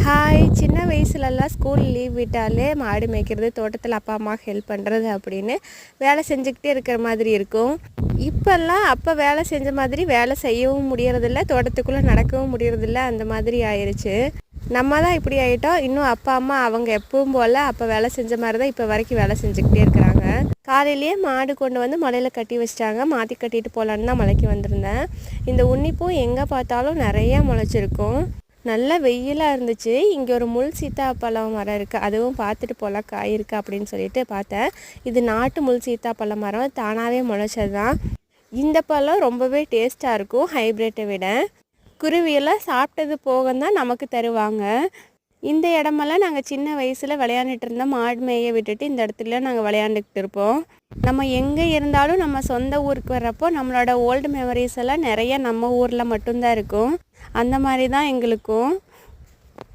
Hi! சின்ன வயசுலலாம் school leave விட்டாலே மாடு மேய்க்கிறது, தோட்டத்தில் அப்பா அம்மாவுக்கு ஹெல்ப் பண்ணுறது அப்படின்னு வேலை செஞ்சுக்கிட்டே இருக்கிற மாதிரி இருக்கும். இப்போல்லாம் அப்போ வேலை செஞ்ச மாதிரி வேலை செய்யவும் முடியறதில்ல, தோட்டத்துக்குள்ளே நடக்கவும் முடியறதில்ல, அந்த மாதிரி ஆயிடுச்சு. நம்ம தான் இப்படி ஆகிட்டோம். இன்னும் அப்பா அம்மா அவங்க எப்பவும் போல் அப்போ வேலை செஞ்ச மாதிரி தான் இப்போ வரைக்கும் வேலை செஞ்சுக்கிட்டே இருக்கிறாங்க. காலையிலேயே மாடு கொண்டு வந்து மலையில் கட்டி வச்சிட்டாங்க. மாற்றி கட்டிட்டு போகலான்னு தான் மலைக்கு வந்திருந்தேன். இந்த உன்னிப்பூ எங்கே பார்த்தாலும் நிறையா முளைச்சிருக்கும். நல்ல வெயிலாக இருந்துச்சு. இங்கே ஒரு முள் சீத்தாப்பழம் மரம் இருக்குது, அதுவும் பார்த்துட்டு போகலாம் காய் இருக்குது அப்படின்னு சொல்லிட்டு பார்த்தேன். இது நாட்டு முள் சீத்தாப்பழம் மரம், தானாகவே முளைச்சது தான். இந்த பழம் ரொம்பவே டேஸ்ட்டாக இருக்கும் ஹைப்ரிட்டை விட. குருவியெல்லாம் சாப்பிட்டது போக தான் நமக்கு தருவாங்க. இந்த இடமெல்லாம் நாங்கள் சின்ன வயசில் விளையாண்டுட்டு இருந்தோம். மாடு மேய விட்டுட்டு இந்த இடத்துல நாங்கள் விளையாண்டுக்கிட்டு இருப்போம். நம்ம எங்கே இருந்தாலும் நம்ம சொந்த ஊருக்கு வர்றப்போ நம்மளோட ஓல்டு மெமரிஸ் எல்லாம் நிறைய நம்ம ஊரில் மட்டும்தான் இருக்கும். அந்த மாதிரி தான் எங்களுக்கும்.